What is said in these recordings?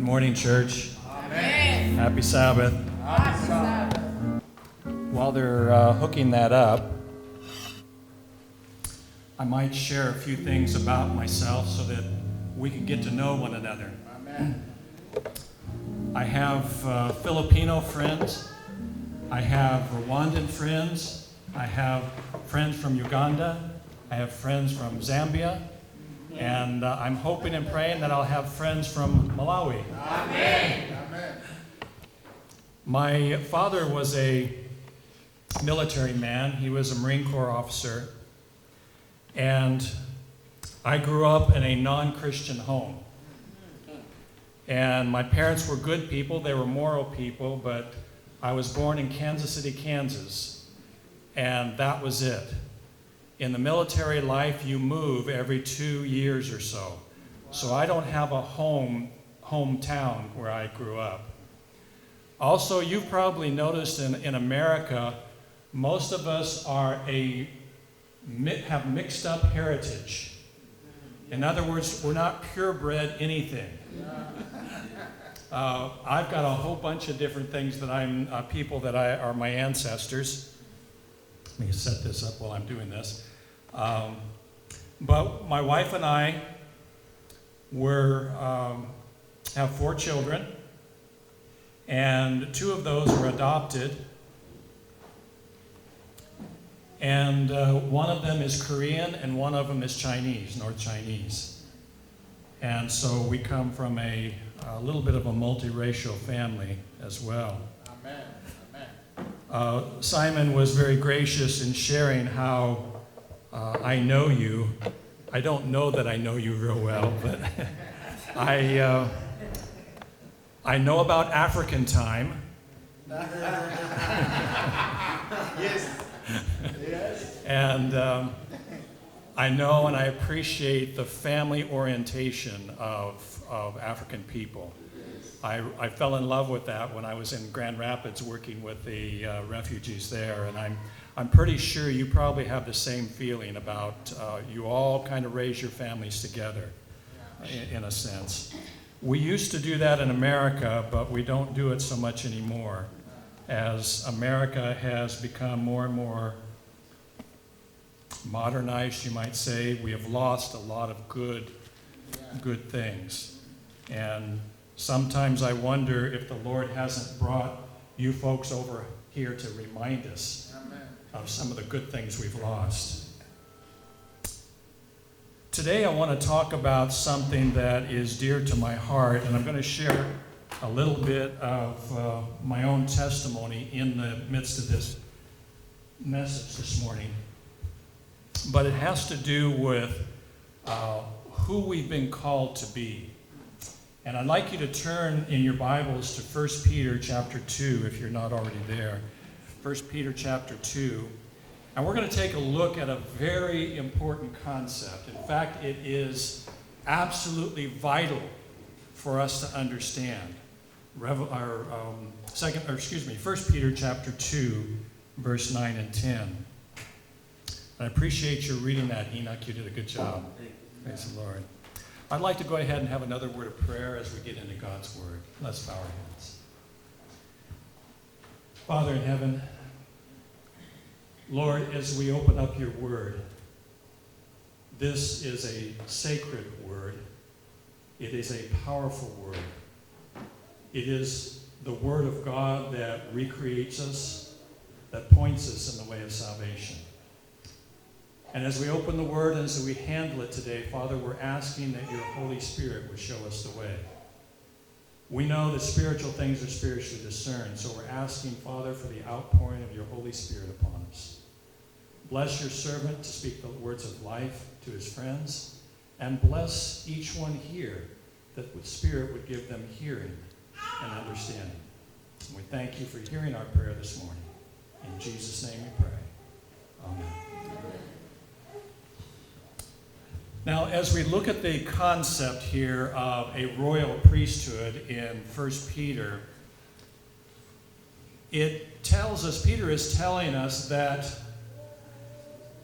morning, church. Amen. Happy Sabbath. Happy Sabbath. While they're hooking that up, I might share a few things about myself so that we can get to know one another. Amen. I have Filipino friends. I have Rwandan friends. I have friends from Uganda. I have friends from Zambia. And I'm hoping and praying that I'll have friends from Malawi. Amen. Amen. My father was a military man. He was a Marine Corps officer. And I grew up in a non-Christian home. And my parents were good people. They were moral people, but I was born in Kansas City, Kansas. And that was it. In the military life, you move every 2 years or so. So I don't have a hometown where I grew up. Also, you've probably noticed in America, most of us have mixed up heritage. In other words, we're not purebred anything. I've got a whole bunch of different things that I'm people that are my ancestors. Let me set this up while I'm doing this. But my wife and I have 4 children, and 2 of those were adopted. And one of them is Korean and one of them is Chinese, North Chinese. And so we come from a little bit of a multiracial family as well. Amen. Amen. Simon was very gracious in sharing how I know you. I don't know that I know you real well, but I know about African time. Yes. Yes. And I know and I appreciate the family orientation of African people. I fell in love with that when I was in Grand Rapids working with the refugees there, and I'm pretty sure you probably have the same feeling about you all kind of raise your families together, in a sense. We used to do that in America, but we don't do it so much anymore, as America has become more and more modernized, you might say. We have lost a lot of good things. And sometimes I wonder if the Lord hasn't brought you folks over here to remind us of some of the good things we've lost. Today I want to talk about something that is dear to my heart, and I'm going to share a little bit of my own testimony in the midst of this message this morning. But it has to do with who we've been called to be. And I'd like you to turn in your Bibles to 1 Peter chapter 2, if you're not already there. 1 Peter chapter 2. And we're going to take a look at a very important concept. In fact, it is absolutely vital for us to understand. 1 Peter chapter 2, verse 9 and 10. I appreciate your reading that, Enoch. You did a good job. Praise the Lord. I'd like to go ahead and have another word of prayer as we get into God's Word. Let's bow our heads. Father in heaven, Lord, as we open up your Word, this is a sacred Word. It is a powerful Word. It is the Word of God that recreates us, that points us in the way of salvation. And as we open the Word and as we handle it today, Father, we're asking that your Holy Spirit would show us the way. We know that spiritual things are spiritually discerned, so we're asking, Father, for the outpouring of your Holy Spirit upon us. Bless your servant to speak the words of life to his friends, and bless each one here that the Spirit would give them hearing and understanding. And we thank you for hearing our prayer this morning. In Jesus' name we pray. Amen. Now, as we look at the concept here of a royal priesthood in 1 Peter, it tells us, Peter is telling us that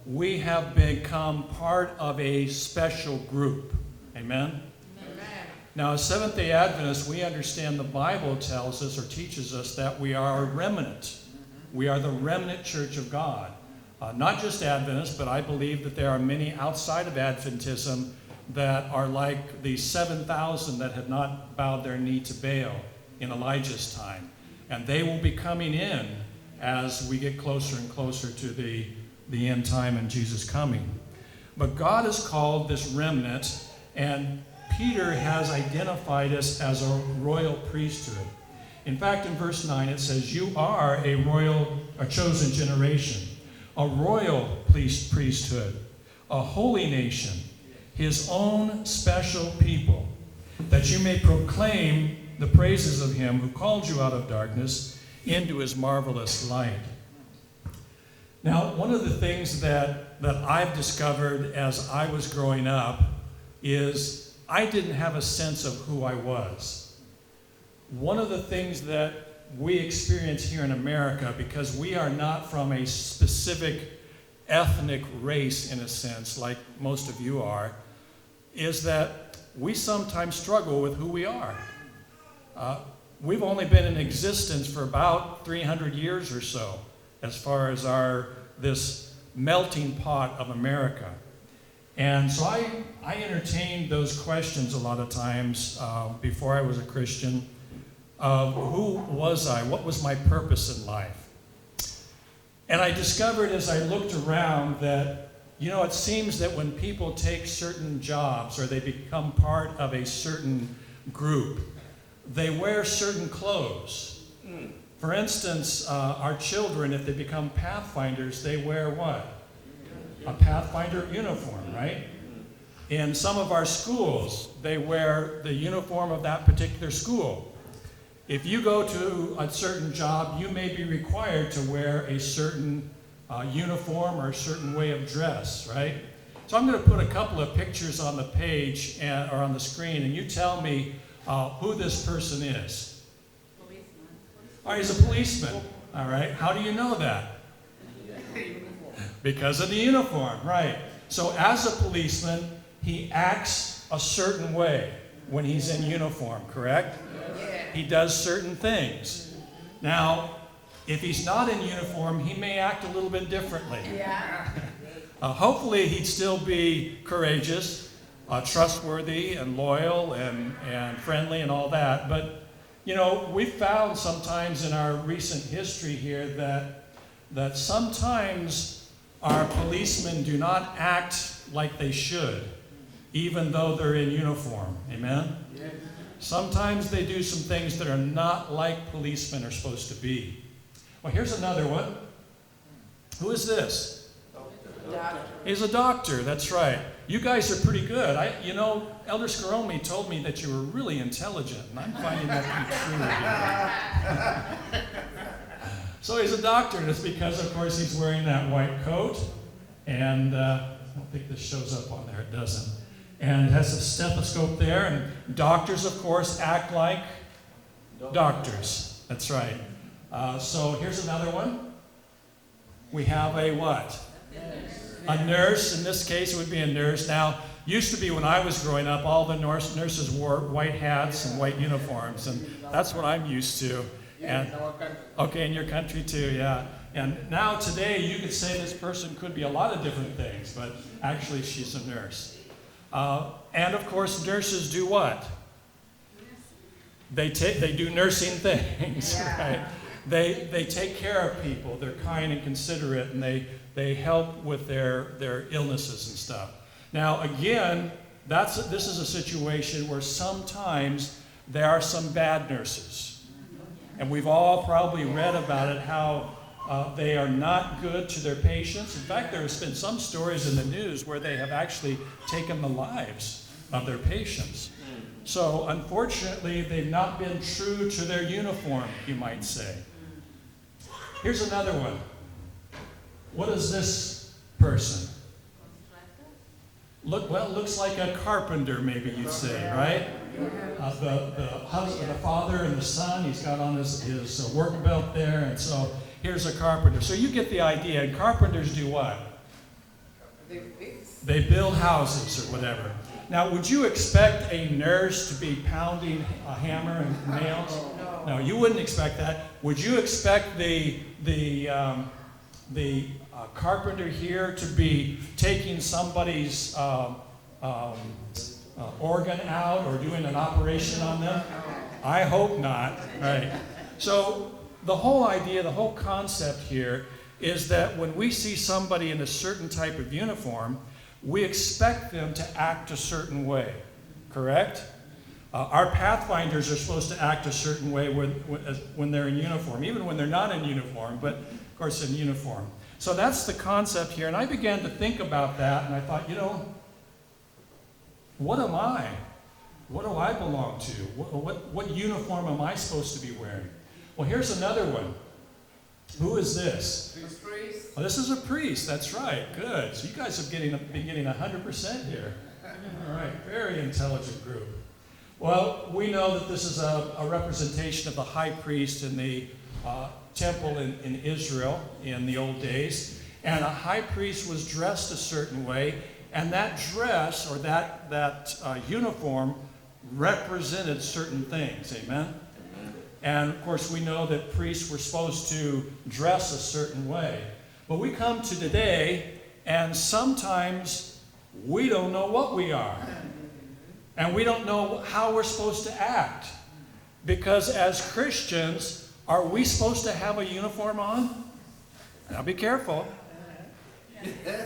we have become part of a special group. Amen? Amen. Now, as Seventh-day Adventists, we understand the Bible tells us or teaches us that we are a remnant. We are the remnant church of God. Not just Adventists, but I believe that there are many outside of Adventism that are like the 7,000 that had not bowed their knee to Baal in Elijah's time. And they will be coming in as we get closer and closer to the end time and Jesus coming. But God has called this remnant, and Peter has identified us as a royal priesthood. In fact, in verse 9 it says, you are a chosen generation, a royal priesthood, a holy nation, his own special people, that you may proclaim the praises of him who called you out of darkness into his marvelous light. Now, one of the things that I've discovered as I was growing up is I didn't have a sense of who I was. One of the things that we experience here in America, because we are not from a specific ethnic race in a sense, like most of you are, is that we sometimes struggle with who we are. We've only been in existence for about 300 years or so, as far as this melting pot of America. And so I entertained those questions a lot of times before I was a Christian. Who was I? What was my purpose in life? And I discovered as I looked around that, it seems that when people take certain jobs or they become part of a certain group, they wear certain clothes. For instance, our children, if they become pathfinders, they wear what? A pathfinder uniform, right? In some of our schools, they wear the uniform of that particular school. If you go to a certain job, you may be required to wear a certain uniform or a certain way of dress, right? So I'm going to put a couple of pictures on the page or on the screen, and you tell me who this person is. Policeman. Oh, he's a policeman. All right. How do you know that? Because of the uniform, right. So as a policeman, he acts a certain way when he's in uniform, correct? He does certain things. Now, if he's not in uniform, he may act a little bit differently. Yeah. Hopefully, he'd still be courageous, trustworthy, and loyal, and friendly, and all that. But, we found sometimes in our recent history here that sometimes our policemen do not act like they should, even though they're in uniform. Amen? Yes. Sometimes they do some things that are not like policemen are supposed to be. Well, here's another one. Who is this? Doctor. He's a doctor, that's right. You guys are pretty good. Elder Scaromi told me that you were really intelligent, and I'm finding that to be true. So he's a doctor, and it's because, of course, he's wearing that white coat, and I don't think this shows up on there, it doesn't. And it has a stethoscope there, and doctors, of course, act like doctors. That's right. So here's another one. We have a what? A nurse. In this case, it would be a nurse. Now, used to be when I was growing up, all the nurses wore white hats and white uniforms, and that's what I'm used to. And okay, in your country too, yeah. And now today, you could say this person could be a lot of different things, but actually, she's a nurse. And of course, nurses do what? They do nursing things, right? They take care of people. They're kind and considerate, and they help with their illnesses and stuff. Now, again, this is a situation where sometimes there are some bad nurses, and we've all probably read about it, how they are not good to their patients. In fact, there's been some stories in the news where they have actually taken the lives of their patients. So, unfortunately, they've not been true to their uniform, you might say. Here's another one. What is this person? Looks like a carpenter, maybe you'd say, right? The husband, the father, and the son. He's got on his work belt there, and so here's a carpenter. So you get the idea. And carpenters do what? They build houses or whatever. Now, would you expect a nurse to be pounding a hammer and nails? No, you wouldn't expect that. Would you expect the carpenter here to be taking somebody's organ out or doing an operation on them? I hope not. Right. So the whole idea, the whole concept here is that when we see somebody in a certain type of uniform, we expect them to act a certain way, correct? Our pathfinders are supposed to act a certain way when they're in uniform, even when they're not in uniform, but of course in uniform. So that's the concept here, and I began to think about that, and I thought, what am I? What do I belong to? What uniform am I supposed to be wearing? Well, here's another one. Who is this? A priest. Oh, this is a priest, that's right, good. So you guys have been getting 100% here. All right, very intelligent group. Well, we know that this is a representation of the high priest in the temple in Israel in the old days. And a high priest was dressed a certain way, and that dress or that uniform represented certain things, amen? And of course, we know that priests were supposed to dress a certain way. But we come to today, and sometimes we don't know what we are. And we don't know how we're supposed to act. Because as Christians, are we supposed to have a uniform on? Now be careful. Yeah.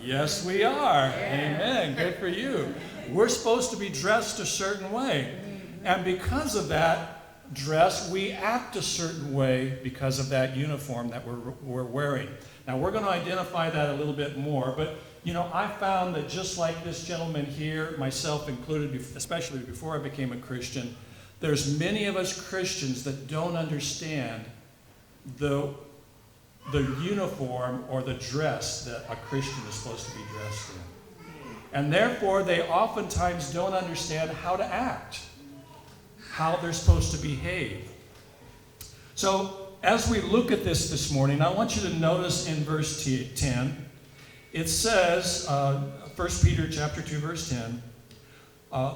Yes, we are. Amen. Good for you. We're supposed to be dressed a certain way. And because of that dress, we act a certain way because of that uniform that we're wearing. Now, we're going to identify that a little bit more. But, you know, I found that just like this gentleman here, myself included, especially before I became a Christian, there's many of us Christians that don't understand the uniform or the dress that a Christian is supposed to be dressed in. And therefore, they oftentimes don't understand how to act, how they're supposed to behave. So, as we look at this morning, I want you to notice in verse 10, it says, 1 Peter chapter 2, verse 10,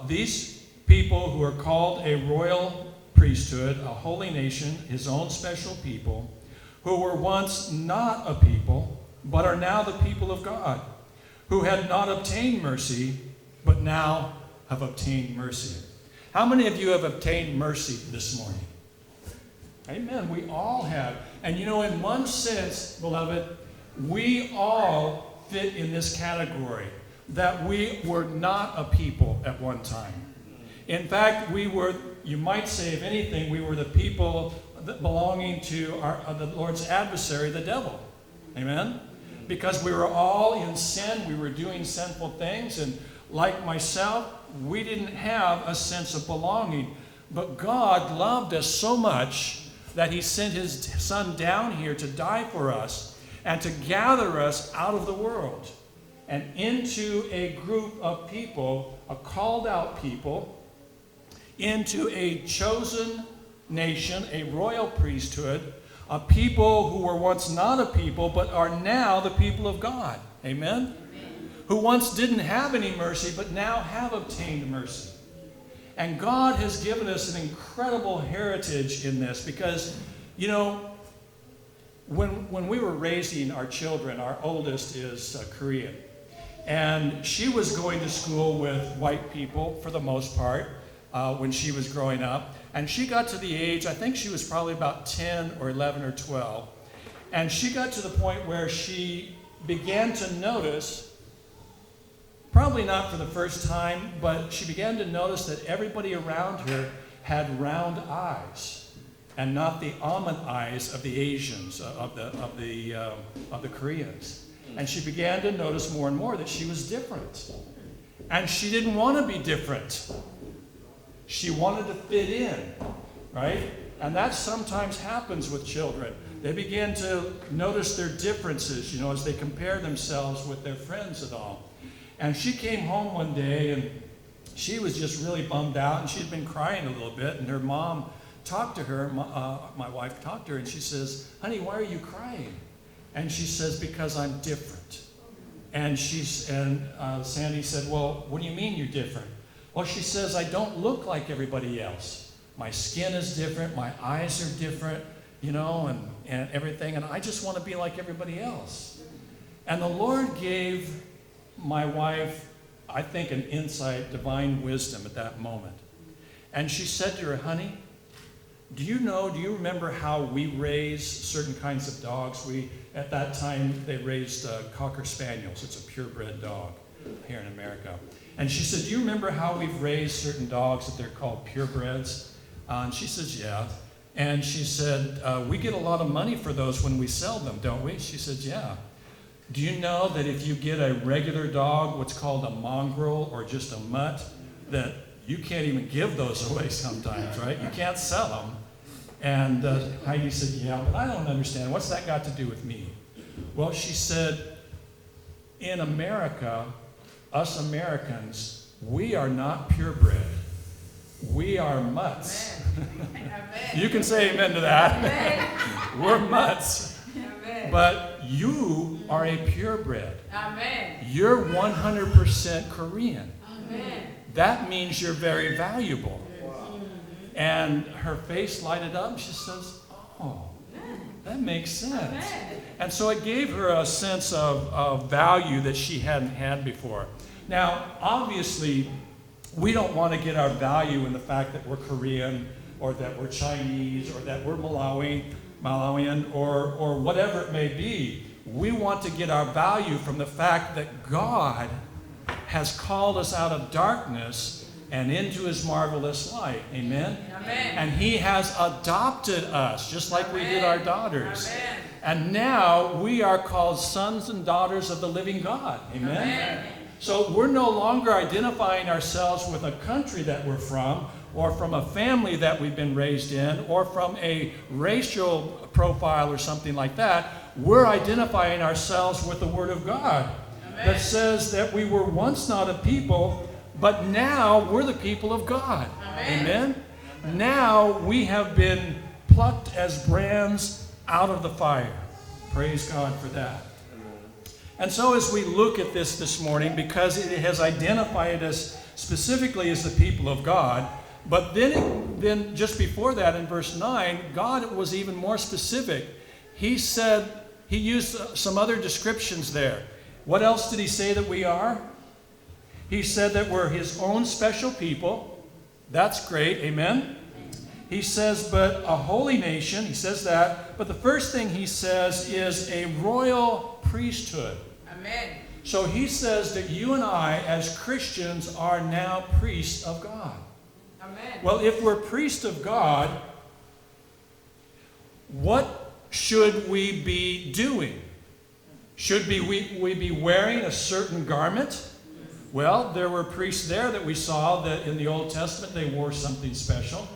these people who are called a royal priesthood, a holy nation, his own special people, who were once not a people, but are now the people of God, who had not obtained mercy, but now have obtained mercy. How many of you have obtained mercy this morning? Amen. We all have. And you know, in one sense, beloved, we all fit in this category, that we were not a people at one time. In fact, we were, you might say, if anything, we were the people belonging to the Lord's adversary, the devil. Amen? Because we were all in sin, we were doing sinful things, and like myself, we didn't have a sense of belonging. But God loved us so much that he sent his son down here to die for us and to gather us out of the world and into a group of people, a called out people, into a chosen nation, a royal priesthood, a people who were once not a people, but are now the people of God. Amen? Who once didn't have any mercy, but now have obtained mercy. And God has given us an incredible heritage in this because, you know, when we were raising our children, our oldest is Korean. And she was going to school with white people for the most part when she was growing up. And she got to the age, I think she was probably about 10 or 11 or 12. And she got to the point where she began to notice, probably not for the first time, but she began to notice that everybody around her had round eyes and not the almond eyes of the Asians, of the Koreans. And she began to notice more and more that she was different. And she didn't want to be different. She wanted to fit in, right? And that sometimes happens with children. They begin to notice their differences, you know, as they compare themselves with their friends and all. And she came home one day and she was just really bummed out and she'd been crying a little bit. And her mom talked to her, my wife talked to her, and she says, "Honey, why are you crying?" And she says, "Because I'm different." And Sandy said, "Well, what do you mean you're different?" Well, she says, "I don't look like everybody else. My skin is different, my eyes are different, you know, and everything, and I just want to be like everybody else." And the Lord gave my wife, I think, an insight, divine wisdom at that moment. And she said to her, "Honey, do you remember how we raise certain kinds of dogs? At that time, they raised Cocker Spaniels. It's a purebred dog here in America. And she said, "Do you remember how we've raised certain dogs that they're called purebreds?" And she says, "Yeah." And she said, "We get a lot of money for those when we sell them, don't we?" She said, "Yeah." "Do you know that if you get a regular dog, what's called a mongrel or just a mutt, that you can't even give those away sometimes, right? You can't sell them." And Heidi said, "Yeah, but I don't understand. What's that got to do with me?" Well, she said, in America, us Americans, we are not purebred. We are mutts. You can say amen to that. We're mutts. Amen. But you are a purebred. Amen. You're 100% Korean. Amen. That means you're very valuable. And her face lighted up. She says, "Oh, that makes sense." Amen. And so it gave her a sense of value that she hadn't had before. Now, obviously, we don't want to get our value in the fact that we're Korean or that we're Chinese or that we're Malawi. Malawian, or whatever it may be. We want to get our value from the fact that God has called us out of darkness and into his marvelous light. Amen? Amen. And he has adopted us, just like we did our daughters. Amen. And now we are called sons and daughters of the living God. Amen? Amen. So we're no longer identifying ourselves with a country that we're from, or from a family that we've been raised in, or from a racial profile or something like that. We're identifying ourselves with the Word of God. Amen. That says that we were once not a people, but now we're the people of God. Amen. Amen? Now we have been plucked as brands out of the fire. Praise God for that. And so as we look at this morning, because it has identified us specifically as the people of God, but then just before that in verse 9, God was even more specific. He said, he used some other descriptions there. What else did he say that we are? He said that we're his own special people. That's great, amen? He says, but a holy nation, he says that. But the first thing he says is a royal priesthood. Amen. So he says that you and I, as Christians, are now priests of God. Amen. Well, if we're priests of God, what should we be doing? Should we be wearing a certain garment? Well, there were priests there that we saw that in the Old Testament they wore something special.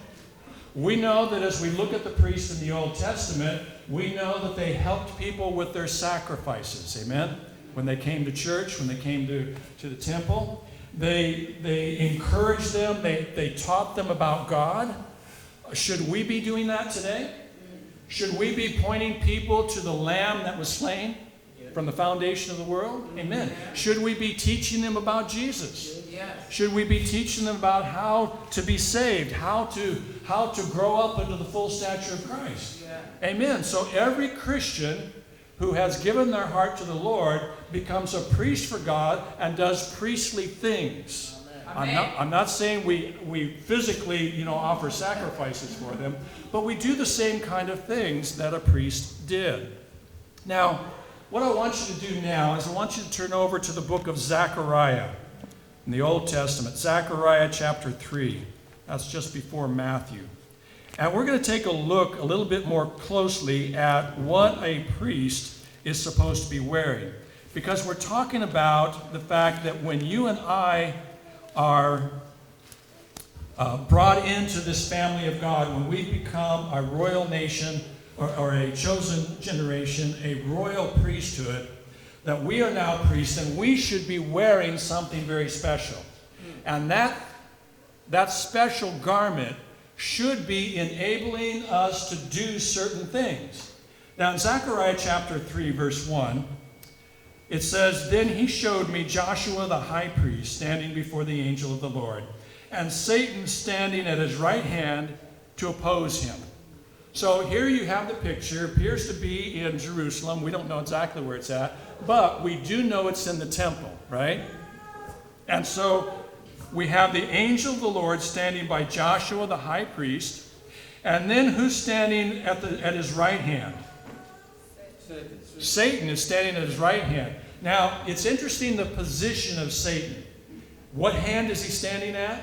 We know that as we look at the priests in the Old Testament, we know that they helped people with their sacrifices. Amen? When they came to church, when they came to the temple, they encouraged them, they taught them about God. Should we be doing that today? Should we be pointing people to the Lamb that was slain from the foundation of the world? Amen. Should we be teaching them about Jesus? Yes. Should we be teaching them about how to be saved, how to grow up into the full stature of Christ? Yeah. Amen. So every Christian who has given their heart to the Lord becomes a priest for God and does priestly things. I'm not saying we physically, offer sacrifices for them, but we do the same kind of things that a priest did. Now, what I want you to do now is I want you to turn over to the book of Zechariah in the Old Testament, Zechariah chapter 3. That's just before Matthew. And we're going to take a look a little bit more closely at what a priest is supposed to be wearing. Because we're talking about the fact that when you and I are brought into this family of God, when we become a royal nation or a chosen generation, a royal priesthood, that we are now priests and we should be wearing something very special. And that special garment should be enabling us to do certain things. Now in Zechariah chapter 3, verse 1, it says, "Then he showed me Joshua the high priest standing before the angel of the Lord, and Satan standing at his right hand to oppose him." So here you have the picture. It appears to be in Jerusalem. We don't know exactly where it's at, but we do know it's in the temple, right? And so we have the angel of the Lord standing by Joshua the high priest, and then who's standing at his right hand? Satan is standing at his right hand. Now, it's interesting the position of Satan. What hand is he standing at?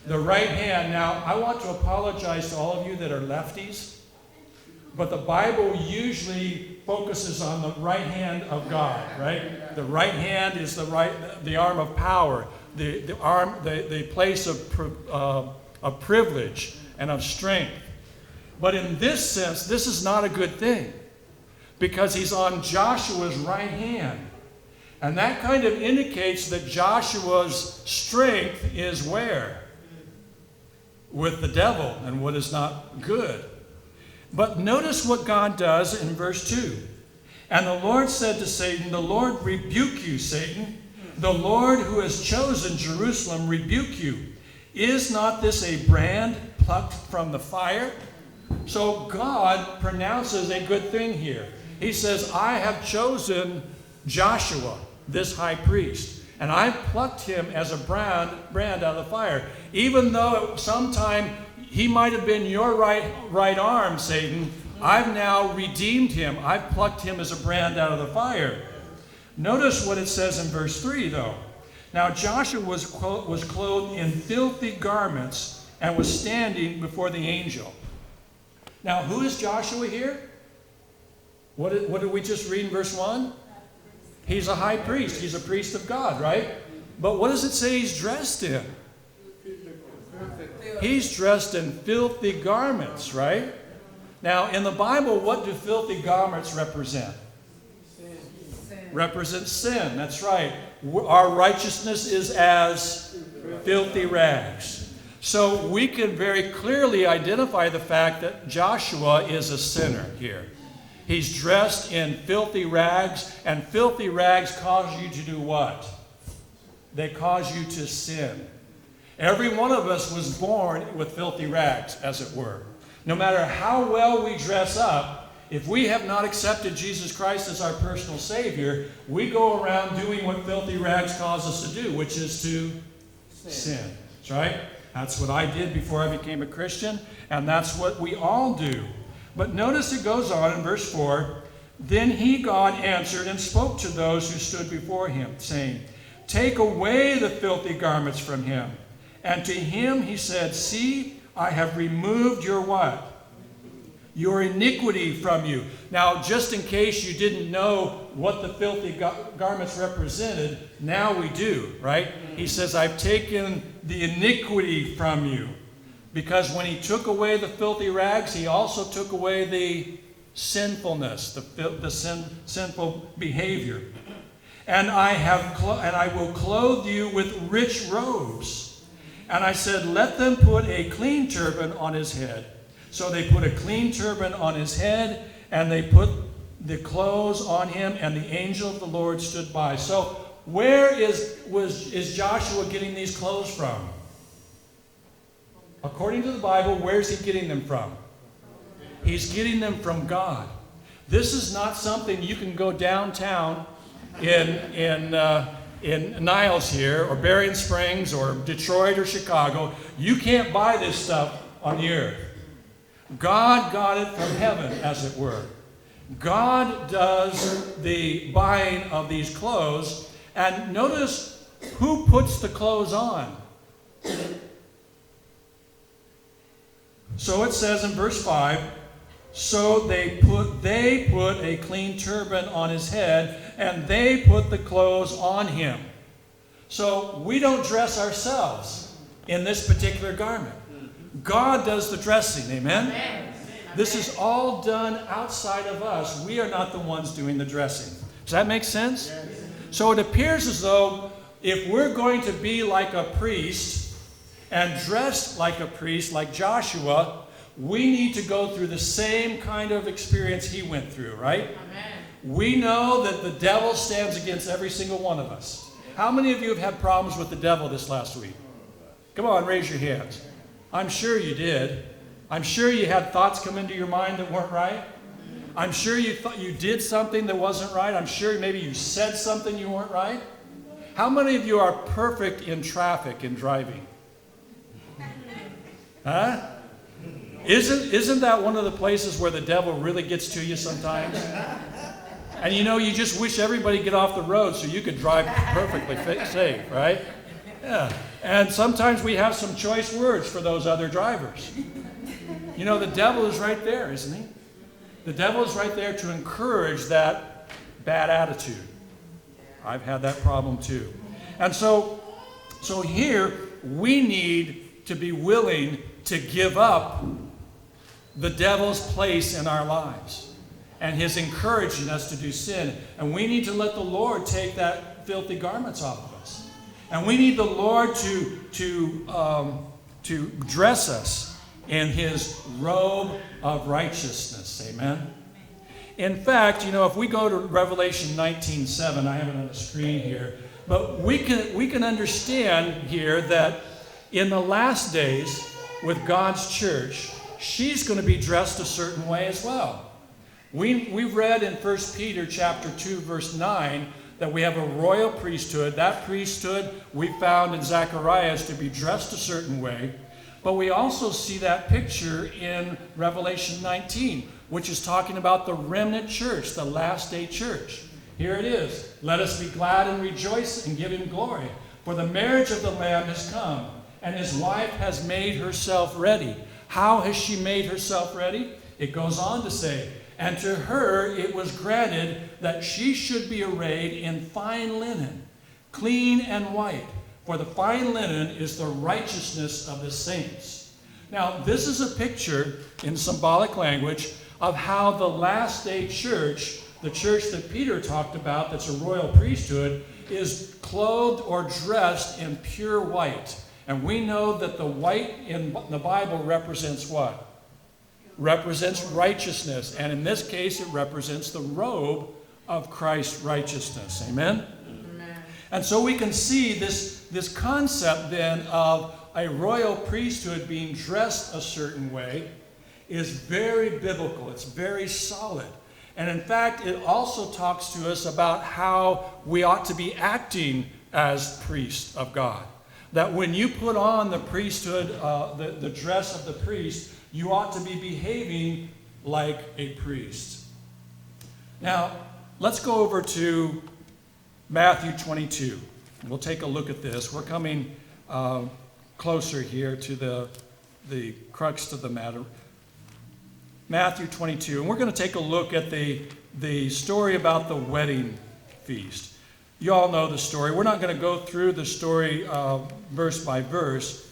The right hand. Now, I want to apologize to all of you that are lefties, but the Bible usually focuses on the right hand of God, right? The right hand is the arm of power, the place of privilege and of strength. But in this sense, this is not a good thing, because he's on Joshua's right hand. And that kind of indicates that Joshua's strength is where? With the devil, and what is not good. But notice what God does in verse 2. "And the Lord said to Satan, 'The Lord rebuke you, Satan. The Lord who has chosen Jerusalem rebuke you. Is not this a brand plucked from the fire?'" So God pronounces a good thing here. He says, "I have chosen Joshua, this high priest, and I plucked him as a brand out of the fire. Even though at some time he might have been your right arm, Satan, I've now redeemed him. I've plucked him as a brand out of the fire. Notice what it says in verse 3, though. Now Joshua was clothed in filthy garments and was standing before the angel. Now, who is Joshua here? What did we just read in verse 1? He's a high priest. He's a priest of God, right? But what does it say he's dressed in? He's dressed in filthy garments, right? Now, in the Bible, what do filthy garments represent? Represents sin. That's right. Our righteousness is as filthy rags. So we can very clearly identify the fact that Joshua is a sinner here. He's dressed in filthy rags, and filthy rags cause you to do what? They cause you to sin. Every one of us was born with filthy rags, as it were. No matter how well we dress up, if we have not accepted Jesus Christ as our personal Savior, we go around doing what filthy rags cause us to do, which is to sin. That's right. That's what I did before I became a Christian, and that's what we all do. But notice it goes on in verse 4, Then he, God, answered and spoke to those who stood before him, saying, Take away the filthy garments from him. And to him he said, See, I have removed your what? Your iniquity from you. Now, just in case you didn't know what the filthy garments represented, now we do, right? He says, I've taken the iniquity from you. Because when he took away the filthy rags, he also took away the sinfulness, the sinful behavior. And I will clothe you with rich robes. And I said, let them put a clean turban on his head. So they put a clean turban on his head, and they put the clothes on him, and the angel of the Lord stood by. So where is Joshua getting these clothes from? According to the Bible, where's he getting them from? He's getting them from God. This is not something you can go downtown in Niles here, or Berrien Springs, or Detroit, or Chicago. You can't buy this stuff on the earth. God got it from heaven, as it were. God does the buying of these clothes. And notice who puts the clothes on. So it says in verse 5, so they put a clean turban on his head, and they put the clothes on him. So we don't dress ourselves in this particular garment. God does the dressing, amen? This is all done outside of us. We are not the ones doing the dressing. Does that make sense? So it appears as though if we're going to be like a priest and dressed like a priest, like Joshua, we need to go through the same kind of experience he went through, right? Amen. We know that the devil stands against every single one of us. How many of you have had problems with the devil this last week? Come on, raise your hands. I'm sure you did. I'm sure you had thoughts come into your mind that weren't right. I'm sure you thought you did something that wasn't right. I'm sure maybe you said something you weren't right. How many of you are perfect in traffic and driving? Huh? Isn't that one of the places where the devil really gets to you sometimes? And you know, you just wish everybody get off the road so you could drive perfectly safe, right? Yeah. And sometimes we have some choice words for those other drivers. You know, the devil is right there, isn't he? The devil is right there to encourage that bad attitude. I've had that problem too. And so here we need to be willing to give up the devil's place in our lives and his encouraging us to do sin. And we need to let the Lord take that filthy garments off of us. And we need the Lord to dress us in his robe of righteousness. Amen. In fact, you know, if we go to Revelation 19:7, I have it on the screen here, but we can understand here that in the last days with God's church, she's going to be dressed a certain way as well. We've read in 1 Peter chapter 2, verse 9, that we have a royal priesthood. That priesthood we found in Zacharias to be dressed a certain way. But we also see that picture in Revelation 19, which is talking about the remnant church, the last day church. Here it is. Let us be glad and rejoice and give him glory. For the marriage of the Lamb has come, and his wife has made herself ready. How has she made herself ready? It goes on to say, and to her it was granted that she should be arrayed in fine linen, clean and white. For the fine linen is the righteousness of the saints. Now, this is a picture in symbolic language of how the last day church, the church that Peter talked about, that's a royal priesthood, is clothed or dressed in pure white. And we know that the white in the Bible represents what? Represents righteousness. And in this case, it represents the robe of Christ's righteousness. Amen? Amen. And so we can see this concept then of a royal priesthood being dressed a certain way is very biblical. It's very solid. And in fact, it also talks to us about how we ought to be acting as priests of God. That when you put on the priesthood, the dress of the priest, you ought to be behaving like a priest. Now, let's go over to Matthew 22. We'll take a look at this. We're coming closer here to the crux of the matter. Matthew 22, and we're going to take a look at the story about the wedding feast. You all know the story. We're not going to go through the story verse by verse,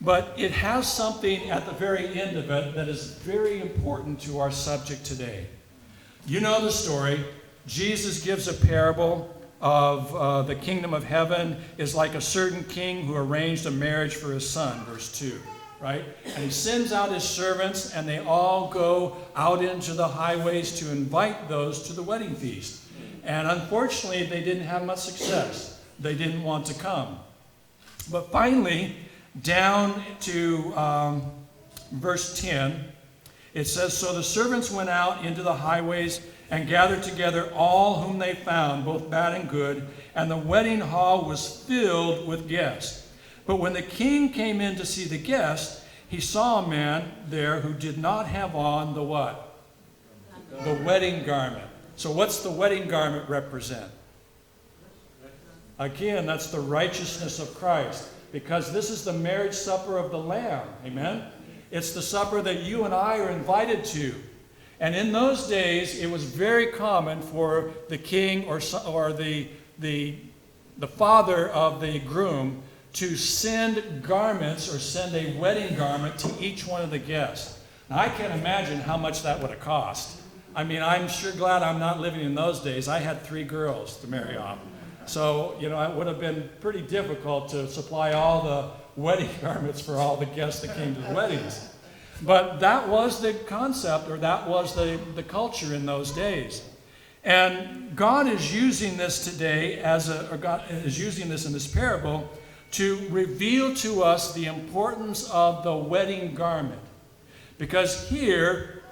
but it has something at the very end of it that is very important to our subject today. You know the story. Jesus gives a parable of the kingdom of heaven is like a certain king who arranged a marriage for his son, verse 2. Right? And he sends out his servants, and they all go out into the highways to invite those to the wedding feast. And unfortunately, they didn't have much success. They didn't want to come. But finally, down to verse 10, it says, so the servants went out into the highways and gathered together all whom they found, both bad and good, and the wedding hall was filled with guests. But when the king came in to see the guests, he saw a man there who did not have on the what? The wedding garment. So what's the wedding garment represent? Again, that's the righteousness of Christ, because this is the marriage supper of the Lamb. Amen? It's the supper that you and I are invited to. And in those days, it was very common for the king or the father of the groom to send garments or send a wedding garment to each one of the guests. Now, I can't imagine how much that would have cost. I mean, I'm sure glad I'm not living in those days. I had 3 girls to marry off. So, it would have been pretty difficult to supply all the wedding garments for all the guests that came to the weddings. But that was the concept, or that was the culture in those days. And God is using this today God is using this in this parable to reveal to us the importance of the wedding garment. Because here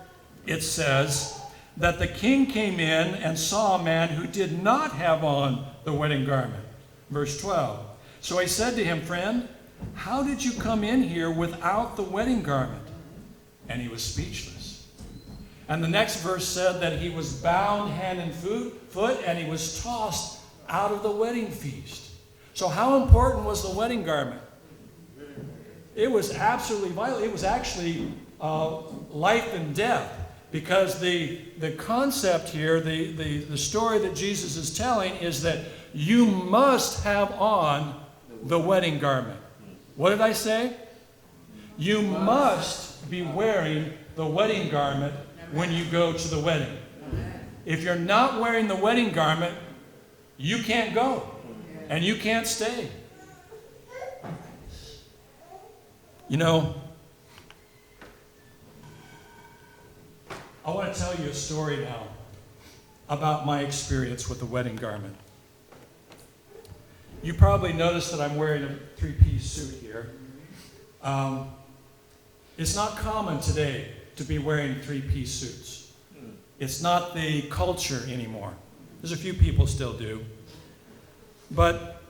it says that the king came in and saw a man who did not have on the wedding garment. Verse 12. So he said to him, friend, how did you come in here without the wedding garment? And he was speechless. And the next verse said that he was bound hand and foot, and he was tossed out of the wedding feast. So how important was the wedding garment? It was absolutely vital. It was actually life and death, because the concept here, the story that Jesus is telling is that you must have on the wedding garment. What did I say? You must be wearing the wedding garment when you go to the wedding. If you're not wearing the wedding garment, you can't go. And you can't stay. I want to tell you a story now about my experience with the wedding garment. You probably noticed that I'm wearing a 3-piece suit here. It's not common today to be wearing 3-piece suits. It's not the culture anymore. There's a few people still do. But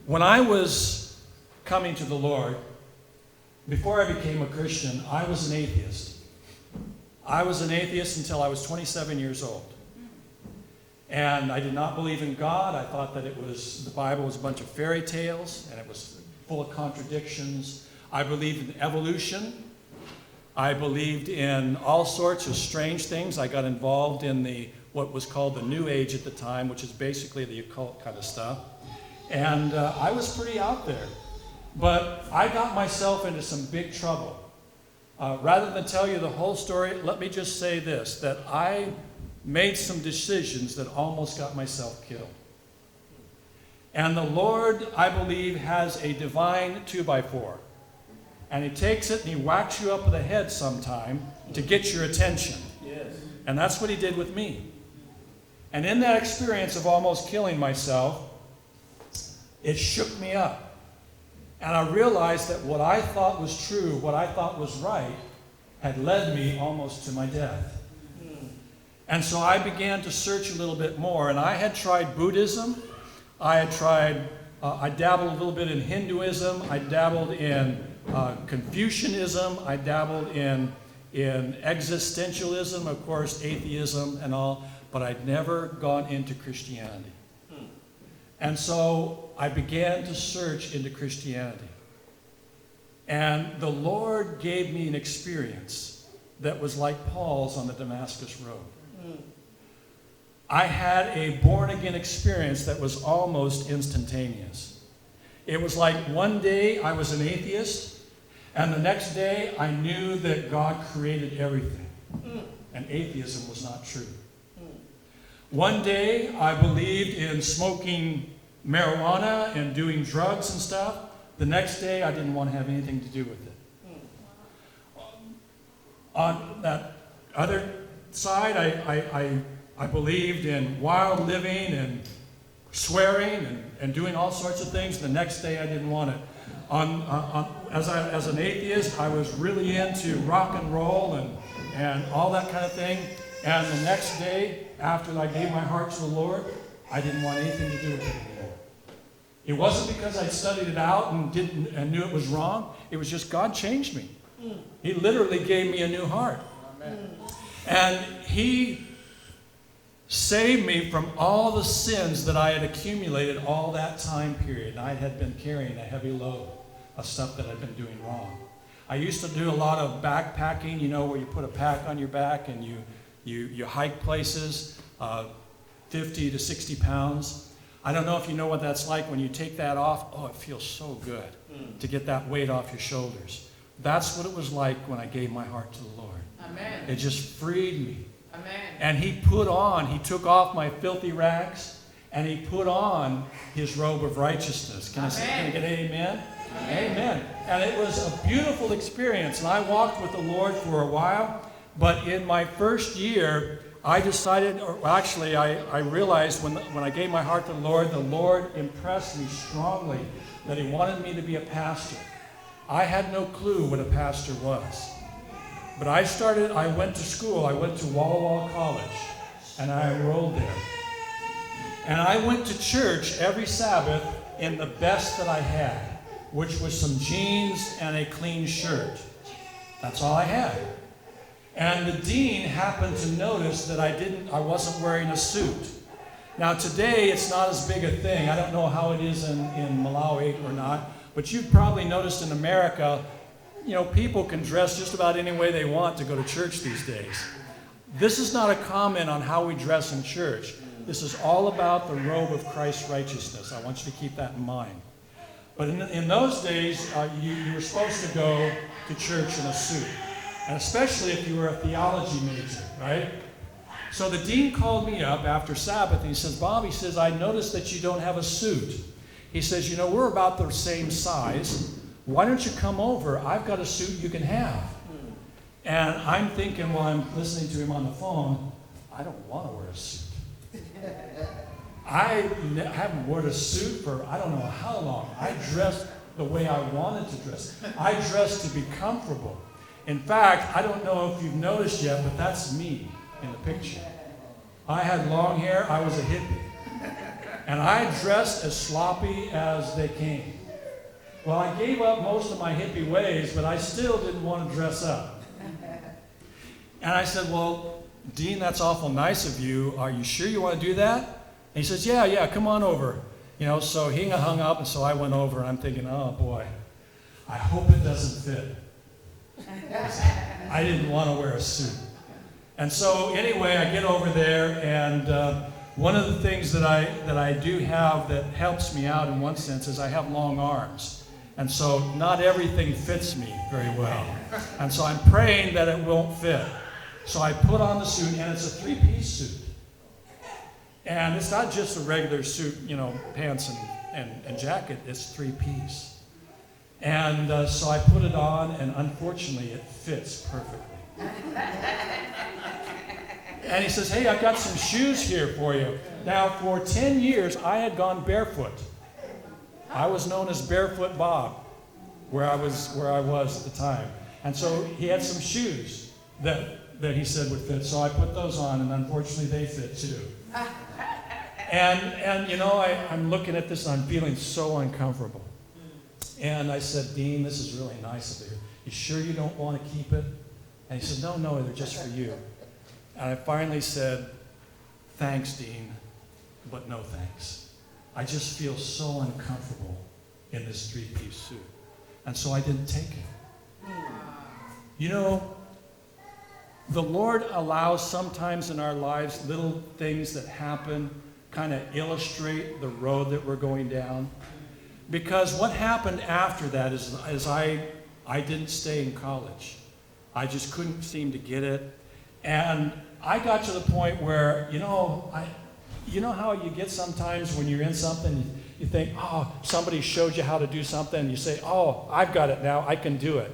when I was coming to the Lord, before I became a Christian, I was an atheist. I was an atheist until I was 27 years old. And I did not believe in God. I thought that the Bible was a bunch of fairy tales, and it was full of contradictions. I believed in evolution. I believed in all sorts of strange things. I got involved in what was called the New Age at the time, which is basically the occult kind of stuff. And I was pretty out there. But I got myself into some big trouble. Rather than tell you the whole story, let me just say this, that I made some decisions that almost got myself killed. And the Lord, I believe, has a divine 2x4. And he takes it and he whacks you up with the head sometime to get your attention. Yes. And that's what he did with me. And in that experience of almost killing myself, it shook me up. And I realized that what I thought was true, what I thought was right, had led me almost to my death. And so I began to search a little bit more. And I had tried Buddhism. I dabbled a little bit in Hinduism. I dabbled in Confucianism. I dabbled in existentialism, of course, atheism and all. But I'd never gone into Christianity. And so I began to search into Christianity. And the Lord gave me an experience that was like Paul's on the Damascus Road. I had a born-again experience that was almost instantaneous. It was like one day I was an atheist, and the next day I knew that God created everything. And atheism was not true. One day I believed in smoking marijuana and doing drugs and stuff. The next day I didn't want to have anything to do with it. On that other side, I believed in wild living and swearing and doing all sorts of things. The next day I didn't want it. As an atheist, I was really into rock and roll and all that kind of thing. And the next day, after I gave my heart to the Lord, I didn't want anything to do with it anymore. It wasn't because I studied it out and knew it was wrong. It was just God changed me. He literally gave me a new heart. Amen. And he saved me from all the sins that I had accumulated all that time period. I had been carrying a heavy load of stuff that I'd been doing wrong. I used to do a lot of backpacking, where you put a pack on your back and you hike places, 50 to 60 pounds. I don't know if you know what that's like when you take that off. Oh, it feels so good to get that weight off your shoulders. That's what it was like when I gave my heart to the Lord. Amen. It just freed me. Amen. And he took off my filthy rags, and he put on his robe of righteousness. Can I get an amen? Amen? Amen. And it was a beautiful experience. And I walked with the Lord for a while. But in my first year, I decided, I realized when I gave my heart to the Lord impressed me strongly that he wanted me to be a pastor. I had no clue what a pastor was. But I went to school. I went to Walla Walla College, and I enrolled there. And I went to church every Sabbath in the best that I had, which was some jeans and a clean shirt. That's all I had. And the dean happened to notice that I wasn't wearing a suit. Now today, it's not as big a thing. I don't know how it is in Malawi or not, but you've probably noticed in America, people can dress just about any way they want to go to church these days. This is not a comment on how we dress in church. This is all about the robe of Christ's righteousness. I want you to keep that in mind. But in those days, you were supposed to go to church in a suit. And especially if you were a theology major, right? So the dean called me up after Sabbath, and he says, Bob, he says, I noticed that you don't have a suit. He says, we're about the same size. Why don't you come over? I've got a suit you can have. And I'm thinking while I'm listening to him on the phone, I don't want to wear a suit. I haven't worn a suit for I don't know how long. I dressed the way I wanted to dress. I dressed to be comfortable. In fact, I don't know if you've noticed yet, but that's me in the picture. I had long hair. I was a hippie. And I dressed as sloppy as they came. Well, I gave up most of my hippie ways, but I still didn't want to dress up. And I said, well, Dean, that's awful nice of you. Are you sure you want to do that? And he says, yeah, come on over. So he hung up, and so I went over, and I'm thinking, oh, boy, I hope it doesn't fit. I didn't want to wear a suit. And so anyway, I get over there, and one of the things that I do have that helps me out in one sense is I have long arms. And so not everything fits me very well. And so I'm praying that it won't fit. So I put on the suit, and it's a three-piece suit. And it's not just a regular suit, pants and jacket, it's three-piece. And so I put it on, and unfortunately it fits perfectly. And he says, hey, I've got some shoes here for you. Now, for 10 years, I had gone barefoot. I was known as Barefoot Bob, where I was at the time. And so he had some shoes that he said would fit. So I put those on, and unfortunately they fit too. And I'm looking at this, and I'm feeling so uncomfortable. And I said, Dean, this is really nice of you. You sure you don't want to keep it? And he said, no, they're just for you. And I finally said, thanks, Dean, but no thanks. I just feel so uncomfortable in this three-piece suit. And so I didn't take it. The Lord allows sometimes in our lives little things that happen kind of illustrate the road that we're going down. Because what happened after that is I didn't stay in college. I just couldn't seem to get it. And I got to the point where, you know how you get sometimes when you're in something, you think, oh, somebody showed you how to do something, and you say, oh, I've got it now, I can do it.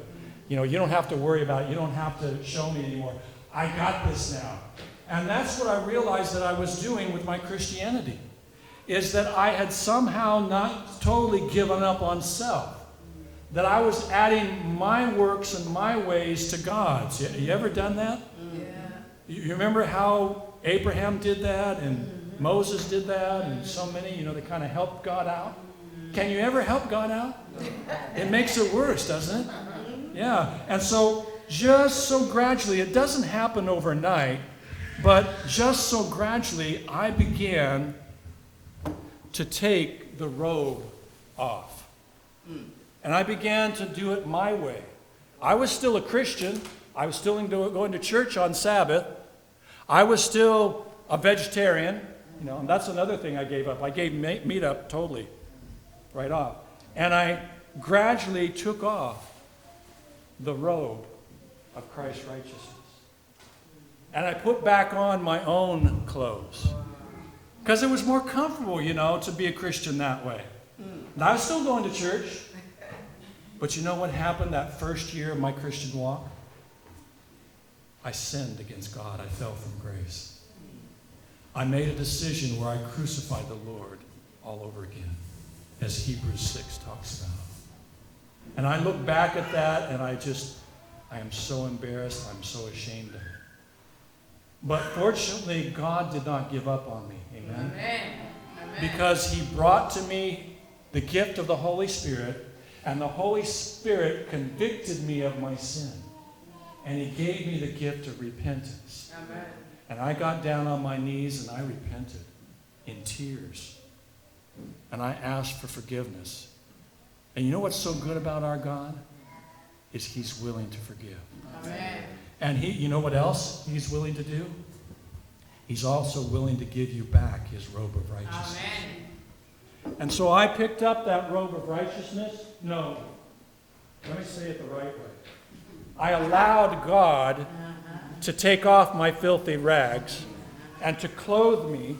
You don't have to worry about it, you don't have to show me anymore. I got this now. And that's what I realized that I was doing with my Christianity, is that I had somehow not totally given up on self. That I was adding my works and my ways to God's. You ever done that? Yeah. You remember how Abraham did that, and Moses did that, and so many, they kind of helped God out? Can you ever help God out? It makes it worse, doesn't it? Yeah. And so, just so gradually, it doesn't happen overnight, but just so gradually, I began to take the robe off. And I began to do it my way. I was still a Christian. I was still going to church on Sabbath. I was still a vegetarian, and that's another thing I gave up. I gave meat up totally, right off. And I gradually took off the robe of Christ's righteousness. And I put back on my own clothes. Because it was more comfortable, to be a Christian that way. Now, I was still going to church. But you know what happened that first year of my Christian walk? I sinned against God. I fell from grace. I made a decision where I crucified the Lord all over again, as Hebrews 6 talks about. And I look back at that, and I am so embarrassed. I'm so ashamed of it. But fortunately, God did not give up on me. Amen? Amen. Because he brought to me the gift of the Holy Spirit, and the Holy Spirit convicted me of my sin. And he gave me the gift of repentance. Amen. And I got down on my knees and I repented in tears. And I asked for forgiveness. And you know what's so good about our God? Is he's willing to forgive. Amen. And you know what else he's willing to do? He's also willing to give you back his robe of righteousness. Amen. And so I picked up that robe of righteousness. No, let me say it the right way. I allowed God to take off my filthy rags and to clothe me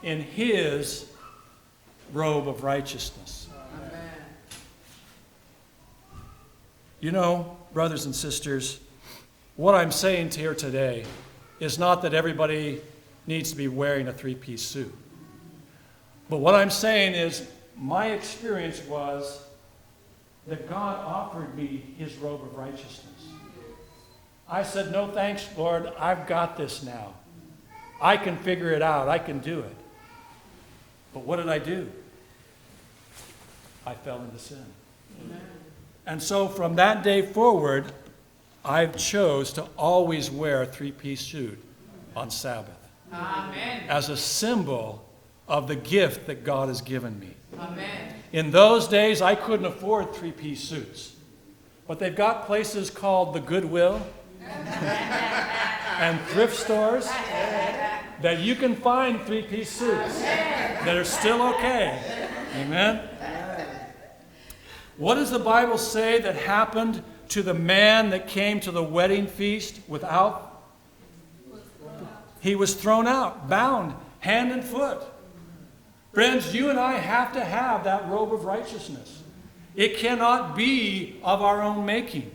in his robe of righteousness. Amen. Brothers and sisters, what I'm saying here today is not that everybody needs to be wearing a three-piece suit. But what I'm saying is my experience was that God offered me his robe of righteousness. I said, no thanks, Lord, I've got this now. I can figure it out. I can do it. But what did I do? I fell into sin. Amen. And so from that day forward, I've chose to always wear a three-piece suit on Sabbath. Amen. As a symbol of the gift that God has given me. Amen. In those days, I couldn't afford three-piece suits. But they've got places called the Goodwill and thrift stores that you can find three-piece suits that are still okay. Amen? What does the Bible say that happened to the man that came to the wedding feast without? He was thrown out, bound, hand and foot. Friends, you and I have to have that robe of righteousness. It cannot be of our own making.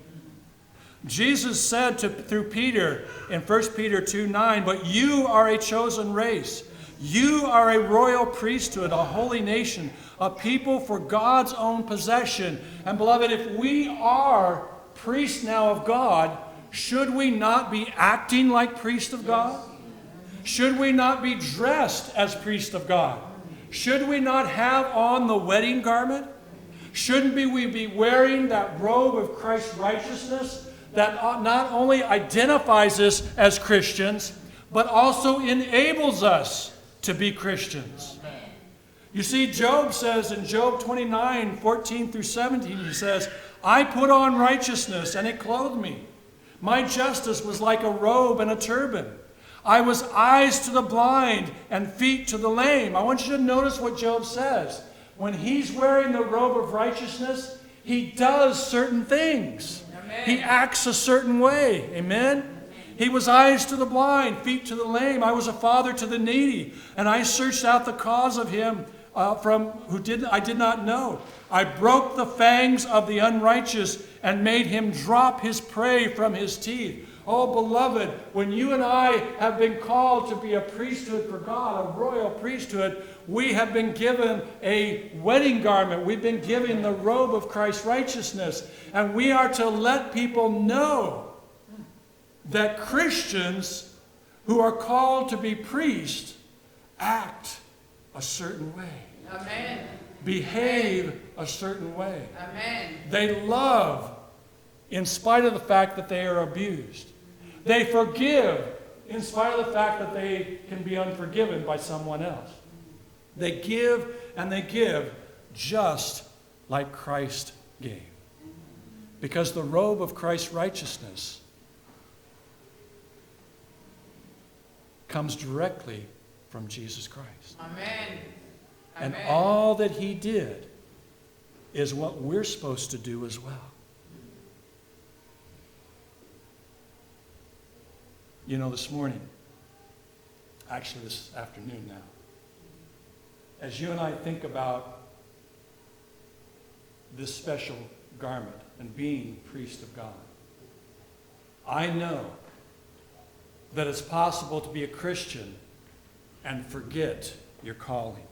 Jesus said through Peter in 1 Peter 2:9, "But you are a chosen race. You are a royal priesthood, a holy nation, a people for God's own possession." And beloved, if we are priests now of God, should we not be acting like priests of God? Should we not be dressed as priests of God? Should we not have on the wedding garment? Shouldn't we be wearing that robe of Christ's righteousness that not only identifies us as Christians, but also enables us to be Christians? You see, Job says in Job 29:14-17, he says, "I put on righteousness, and it clothed me. My justice was like a robe and a turban. I was eyes to the blind and feet to the lame." I want you to notice what Job says. When he's wearing the robe of righteousness, he does certain things. Amen. He acts a certain way. Amen? He was eyes to the blind, feet to the lame. I was a father to the needy, and I searched out the cause of him I did not know. I broke the fangs of the unrighteous and made him drop his prey from his teeth. Oh, beloved, when you and I have been called to be a priesthood for God, a royal priesthood, we have been given a wedding garment. We've been given the robe of Christ's righteousness. And we are to let people know that Christians who are called to be priests act a certain way. Amen. Behave a certain way. Amen. They love in spite of the fact that they are abused. They forgive in spite of the fact that they can be unforgiven by someone else. They give and they give just like Christ gave. Because the robe of Christ's righteousness comes directly from Jesus Christ. Amen. And Amen. all that he did is what we're supposed to do as well. You know, this morning, actually this afternoon now, as you and I think about this special garment and being priest of God, I know that it's possible to be a Christian and forget your calling.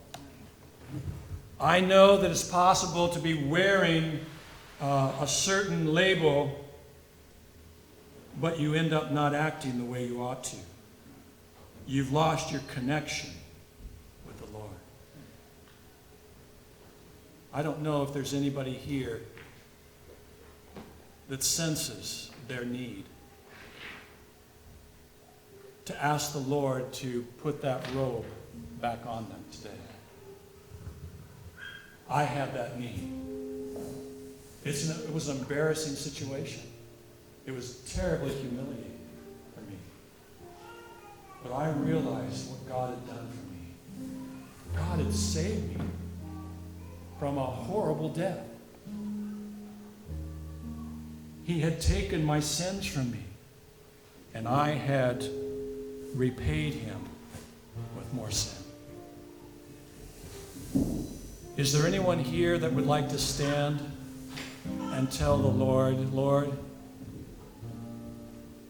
I know that it's possible to be wearing a certain label, but you end up not acting the way you ought to. You've lost your connection with the Lord. I don't know if there's anybody here that senses their need to ask the Lord to put that robe back on them today. I had that need. It was an embarrassing situation. It was terribly humiliating for me. But I realized what God had done for me. God had saved me from a horrible death. He had taken my sins from me, and I had repaid him with more sin. Is there anyone here that would like to stand and tell the Lord, Lord,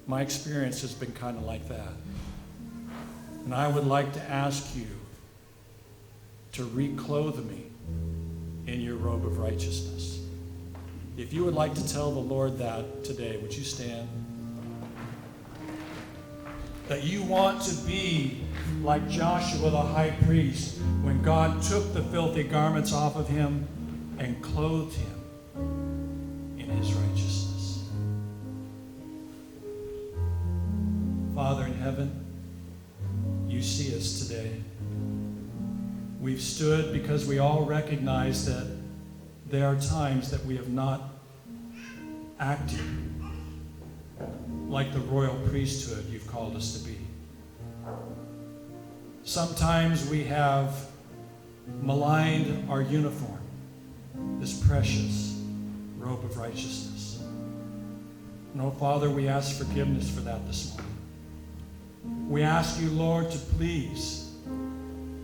my experience has been kind of like that, and I would like to ask you to reclothe me in your robe of righteousness? If you would like to tell the Lord that today, would you stand? That you want to be like Joshua the high priest when God took the filthy garments off of him and clothed him in his righteousness. Father in heaven, you see us today. We've stood because we all recognize that there are times that we have not acted like the royal priesthood you've called us to be. Sometimes we have maligned our uniform, this precious robe of righteousness. And oh, Father, we ask forgiveness for that this morning. We ask you, Lord, to please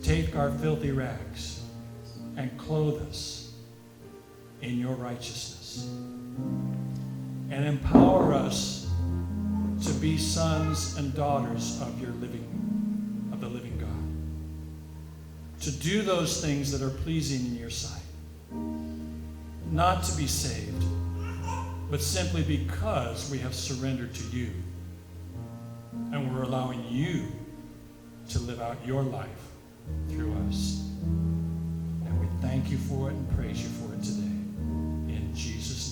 take our filthy rags and clothe us in your righteousness and empower us to be sons and daughters of the living God. To do those things that are pleasing in your sight. Not to be saved, but simply because we have surrendered to you and we're allowing you to live out your life through us. And we thank you for it and praise you for it today. In Jesus' name.